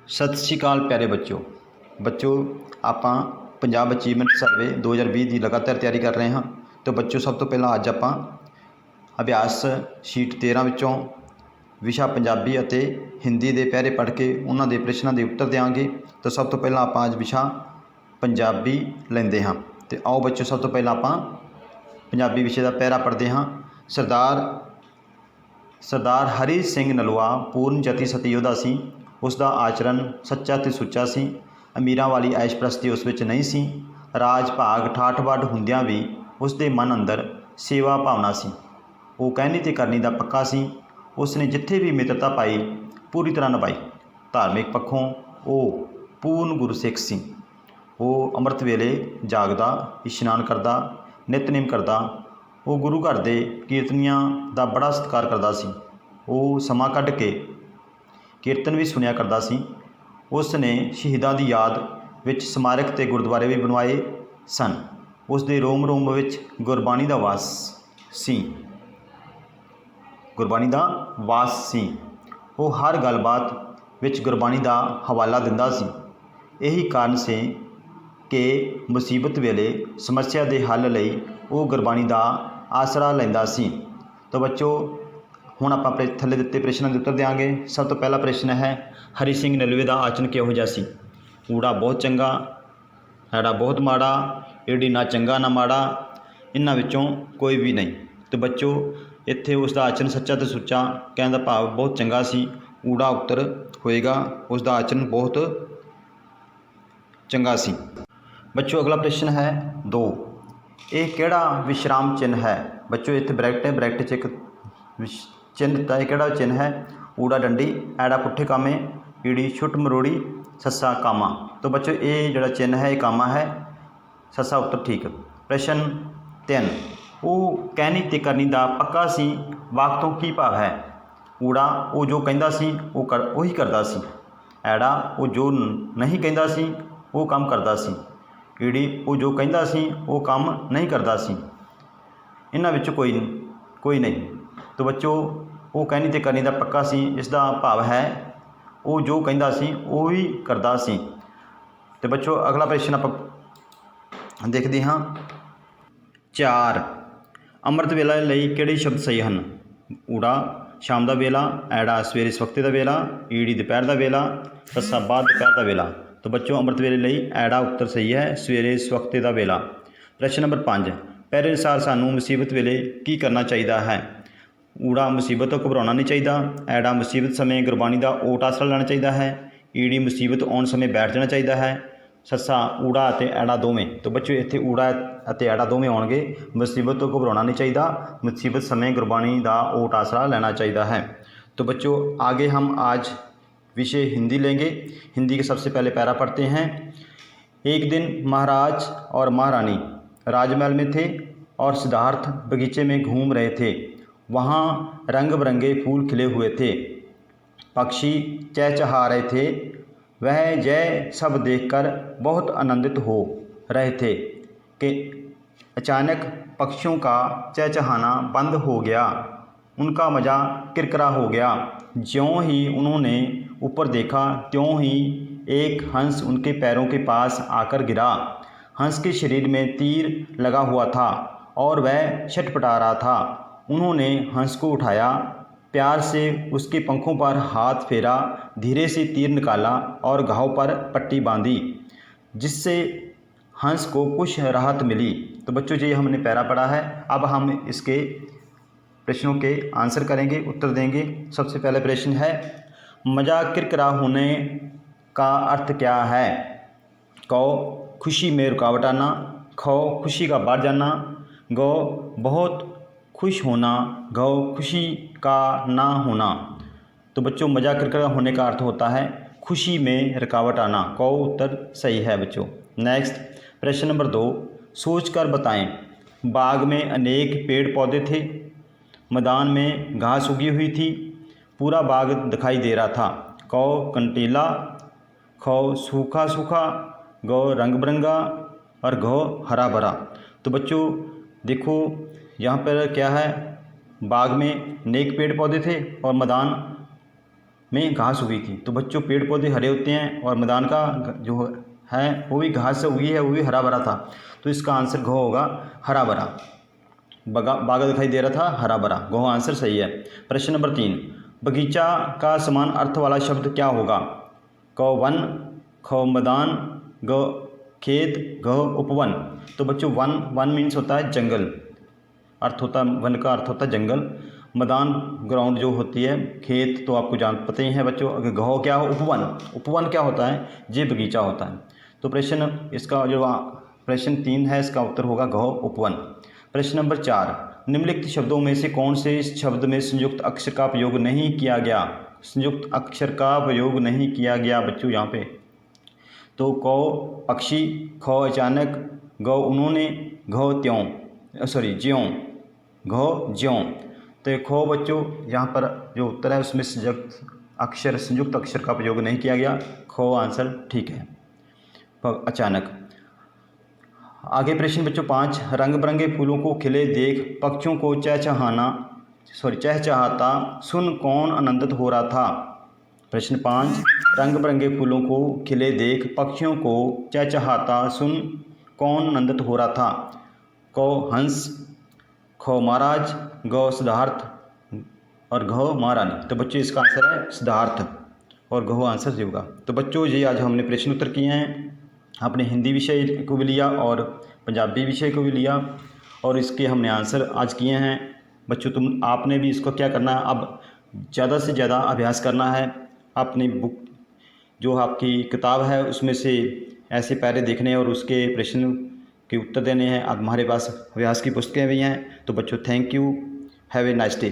ਸਤਿ ਸ਼੍ਰੀ ਅਕਾਲ ਪਿਆਰੇ ਬੱਚੋ ਆਪਾਂ ਪੰਜਾਬ ਅਚੀਵਮੈਂਟ ਸਰਵੇ 2020 ਦੀ ਲਗਾਤਾਰ ਤਿਆਰੀ ਕਰ ਰਹੇ ਹਾਂ। तो बच्चों सब तो पहला अज ਆਪਾਂ अभ्यास शीट 13 ਵਿੱਚੋਂ विषा पंजाबी ਅਤੇ हिंदी ਦੇ ਪਹਿਰੇ पढ़ के उन्होंने प्रश्नों के उत्तर देंगे। तो सब तो पहला आप अज विषा पंजाबी लेंदे हाँ। तो आओ बच्चों सब तो पहला आप पंजाबी विषय का पहरा पढ़ते हाँ। सरदार हरी सिंह नलूआ पूर्ण जति सती योद्धा सी। उसका आचरण सच्चा तो सुच्चा सी। अमीरां वाली ऐशप्रस्ती उस विच नहीं सी। राज भाग ठाठ बाठ हुंदियां भी उसके मन अंदर सेवा भावना सी। वो कहनी ते करनी का पक्का सी। उसने जिथे भी मित्रता पाई पूरी तरह निभाई। धार्मिक पक्षों वो पूर्ण गुरसिख सी। वो अमृत वेले जागदा इशनान करदा नितनेम करदा। वो गुरु घर के कीर्तनियां का बड़ा सत्कार करदा सी। वो समा कढ़ के कीर्तन भी सुनिया करदा सी। उसने शहीदां की याद विच स्मारक ते गुरुद्वारे भी बनवाए सन। उसके रोम रोम विच गुरबाणी का वास सी। गुरबाणी का वास सी। वो हर गलबात विच गुरबाणी का हवाला दिंदा सी। यही कारण से कि मुसीबत वेले समस्या के हल लई वो गुरबाणी का आसरा लैंदा सी। तो बच्चों हुण आपां थल्ले दित्ते प्रश्नां दे उत्तर देंगे। सब तो पहला प्रश्न है हरी सिंह नलूए का आचरण किहो जिहा सी। ऊड़ा बहुत चंगा, ऐड़ा बहुत माड़ा, एडी ना चंगा ना माड़ा, इन्हां विचों कोई भी नहीं। तो बच्चों इत्थे उसका आचरण सच्चा तो सुच्चा कहने का भाव बहुत चंगा सी। ऊड़ा उत्तर होएगा, उसका आचरण बहुत चंगा सी। बच्चों अगला प्रश्न है 2। ये किहड़ा विश्राम चिन्ह है। बच्चों इत्थे ब्रैकेट है, ब्रैकेट च एक चिन्ह दिता है। किहड़ा चिन्ह है। ऊड़ा डंडी, ऐड़ा पुट्ठे कामे, ईड़ी छुट मरोड़ी, सस्सा कामा। तो बच्चों ये जिहड़ा चिन्ह है ये कामा है। सस्सा उत्तर ठीक। प्रश्न 3। वो कहनी ते करनी का पक्का सी वाक तो की भाव है। ऊड़ा वो जो कहता सी वो उही करता सी। ऐड़ा वो जो नहीं कहता सी वो काम करता सी। ईड़ी वो जो कहता सी वो काम नहीं करता सी। इन्हां विच कोई नहीं। तो बच्चों वो कहनी ते करनी का पक्का सी, इसका भाव है वो जो कहता सी वो ही करता सी। तो बच्चों अगला प्रश्न आप देखते हाँ 4। अमृत वेला लई किहड़े शब्द सही हैं। ऊड़ा शाम का वेला, ऐड़ा सवेरे सवखते का वेला, ईड़ी दोपहर का वेला, सस्सा बाद दोपहर का वेला। तो बच्चों अमृत वेले लई ऐड़ा उत्तर सही है, सवेरे सवखते का वेला। प्रश्न नंबर 5। पहले अनुसार सानू मुसीबत वेले की करना चाहिए है। ऊड़ा मुसीबत तो घबराना नहीं चाहिए, ऐड़ा मुसीबत समय गुरबाणी का ओट आसरा लेना चाहिए है, ईड़ी मुसीबत आने समय बैठ जाना चाहिए है, सस्सा ऊड़ा अते ऐड़ा दोवें। तो बच्चों इत्थे ऊड़ा अते ऐड़ा दोवें आउणगे। मुसीबत तो घबराना नहीं चाहिए, मुसीबत समय गुरबाणी का ओट आसरा लेना चाहिए है। तो बच्चों आगे हम आज विषय हिंदी लेंगे। हिंदी के सबसे पहले पैरा पढ़ते हैं। एक दिन महाराज और महारानी राजमहल में थे और सिद्धार्थ बगीचे में घूम रहे थे। वहाँ रंग बिरंगे फूल खिले हुए थे, पक्षी चहचहा रहे थे। वह जय सब देखकर बहुत आनंदित हो रहे थे कि अचानक पक्षियों का चहचहाना बंद हो गया। उनका मज़ा किरकिरा हो गया। ज्यों ही उन्होंने ऊपर देखा त्यों ही एक हंस उनके पैरों के पास आकर गिरा। हंस के शरीर में तीर लगा हुआ था और वह छटपटा रहा था। उन्होंने हंस को उठाया, प्यार से उसके पंखों पर हाथ फेरा, धीरे से तीर निकाला और घाव पर पट्टी बांधी, जिससे हंस को कुछ राहत मिली। तो बच्चों जी हमने पैरा पढ़ा है। अब हम इसके प्रश्नों के आंसर करेंगे, उत्तर देंगे। सबसे पहले प्रश्न है मज़ा किरकिरा होने का अर्थ क्या है। कौ खुशी में रुकावट आना, खौ खुशी का बढ़ जाना, गौ बहुत खुश होना, गौ खुशी का ना होना। तो बच्चों मज़ा किरकिरा होने का अर्थ होता है खुशी में रुकावट आना। कौ उत्तर सही है बच्चों। नेक्स्ट प्रश्न नंबर 2। सोच कर बताएं। बाग में अनेक पेड़ पौधे थे, मैदान में घास उगी हुई थी, पूरा बाग दिखाई दे रहा था। कौ कंटीला, खौ सूखा सूखा, गौ रंग बिरंगा और घौ हरा भरा। तो बच्चों देखो यहाँ पर क्या है, बाग में अनेक पेड़ पौधे थे और मैदान में घास उगी थी। तो बच्चों पेड़ पौधे हरे होते हैं और मैदान का जो है वो भी घास से उगी है, वो भी हरा भरा था। तो इसका आंसर घ होगा हरा भरा। बागा दिखाई दे रहा था, हरा भरा, घ आंसर सही है। प्रश्न नंबर 3, बगीचा का समान अर्थ वाला शब्द क्या होगा? क वन, ख मैदान, ग खेत, घ उपवन। तो बच्चों वन मीन्स होता है जंगल, अर्थ होता है वन का अर्थ होता है जंगल। मैदान ग्राउंड जो होती है, खेत तो आपको पता ही है बच्चों। अगर घ क्या हो? उपवन। उपवन क्या होता है? ये बगीचा होता है। तो प्रश्न 3 है, इसका उत्तर होगा घ उपवन। प्रश्न नंबर 4, निम्नलिखित शब्दों में से कौन से इस शब्द में संयुक्त अक्षर का प्रयोग नहीं किया गया? संयुक्त अक्षर का प्रयोग नहीं किया गया बच्चों यहाँ पे। तो क पक्षी, ख अचानक, ग उन्होंने, घ ज्यों, घ ज्यों। तो ख बच्चों यहाँ पर जो उत्तर है उसमें संयुक्त अक्षर का प्रयोग नहीं किया गया, ख आंसर ठीक है, अचानक। आगे प्रश्न बच्चों 5, रंग बिरंगे फूलों को खिले देख पक्षियों को चहचहाता सुन कौन आनंदित हो रहा था? प्रश्न 5, रंग बिरंगे फूलों को खिले देख पक्षियों को चहचहाता सुन कौन आनंदित हो रहा था? क हंस, ख महाराज, ग सिद्धार्थ और घ महारानी। तो बच्चों इसका आंसर है सिद्धार्थ और घ आंसर सही होगा। तो बच्चों ये आज हमने प्रश्न उत्तर किए हैं, अपने हिंदी विषय को भी लिया और पंजाबी विषय को भी लिया और इसके हमने आंसर आज किए हैं। बच्चों आपने भी इसको क्या करना है, अब ज़्यादा से ज़्यादा अभ्यास करना है। अपनी बुक जो आपकी किताब है उसमें से ऐसे पैरे देखने और उसके प्रश्न के उत्तर देने हैं। अब हमारे पास अभ्यास की पुस्तकें भी हैं। तो बच्चों thank you, have a nice day.